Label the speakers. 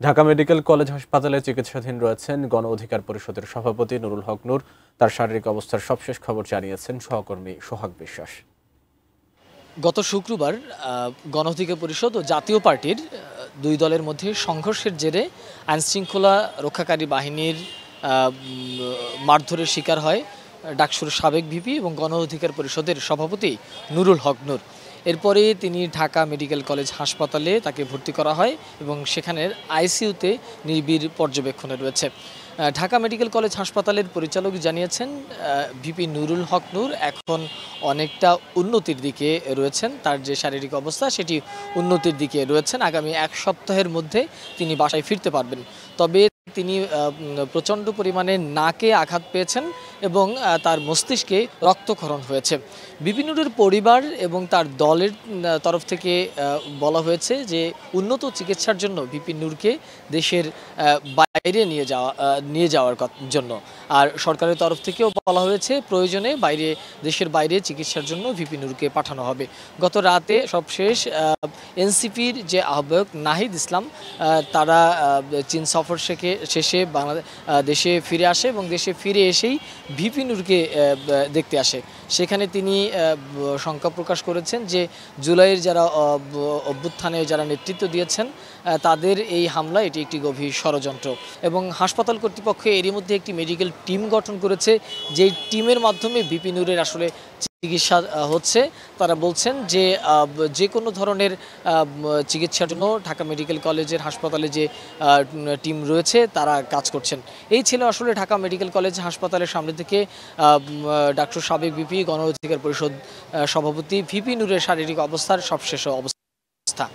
Speaker 1: Dhaka medical college হাসপাতালে চিকিৎসাধীন রয়েছেন গণ অধিকার পরিষদের সভাপতি নুরুল হক নূর। তার শারীরিক অবস্থার সবশেষ খবর জানিয়েছেন সহকর্মী সোহাগ বিশ্বাস।
Speaker 2: গত শুক্রবার গণ অধিকার পরিষদ ও জাতীয় পার্টির দুই দলের মধ্যে সংঘর্ষের জেরে আইনশৃঙ্খলা রক্ষাকারী বাহিনীর মারধরের শিকার হয় ডাকসুর সাবেক ভিপি এবং গণ অধিকার পরিষদের সভাপতি নুরুল হক নূর। এরপরে তিনি ঢাকা মেডিকেল কলেজ হাসপাতালে তাকে ভর্তি করা হয় এবং সেখানের আইসিইউতে নিবিড় পর্যবেক্ষণে রয়েছে। ঢাকা মেডিকেল কলেজ হাসপাতালের পরিচালক জানিয়েছেন ভিপি নুরুল হক নূর এখন অনেকটা উন্নতির দিকে রয়েছেন। তার যে শারীরিক অবস্থা সেটি উন্নতির দিকে রয়েছেন। আগামী এক সপ্তাহের মধ্যে তিনি বাসায় ফিরতে পারবেন। তবে তিনি প্রচণ্ড পরিমাণে নাকে আঘাত পেয়েছেন এবং তার মস্তিষ্কে রক্তক্ষরণ হয়েছে। ভিপি নুরের পরিবার এবং তার দলের তরফ থেকে বলা হয়েছে যে উন্নত চিকিৎসার জন্য ভিপি নুরকে দেশের বাইরে নিয়ে যাওয়ার জন্য। আর সরকারের তরফ থেকেও বলা হয়েছে প্রয়োজনে দেশের বাইরে চিকিৎসার জন্য ভিপি নুরকে পাঠানো হবে। গত রাতে সবশেষ এনসিপির যে আহ্বায়ক নাহিদ ইসলাম তারা চীন সফর শেষে দেশে ফিরে আসে এবং দেশে ফিরে এসেই ভিপি নুরকে দেখতে আসে। সেখানে তিনি শঙ্কা প্রকাশ করেছেন যে জুলাইয়ের যারা অভ্যুত্থানে যারা নেতৃত্ব দিয়েছেন তাদের এই হামলা এটি একটি গভীর ষড়যন্ত্র এবং হাসপাতাল কর্তৃপক্ষ এরই মধ্যে একটি মেডিকেল টিম গঠন করেছে। যেই টিমের মাধ্যমে ভিপি নুরের আসলে চিকিৎসা হচ্ছে। তারা বলছেন যে যে কোনো ধরনের চিকিৎসার জন্য ঢাকা মেডিকেল কলেজের হাসপাতালে যে টিম রয়েছে তারা কাজ করছেন। এই ছিল আসলে ঢাকা মেডিকেল কলেজ হাসপাতালের সামনে থেকে ডাক্তার সাবেক ভিপি গণ অধিকার পরিষদ সভাপতি ভিপি নুরের শারীরিক অবস্থার সবশেষ অবস্থা।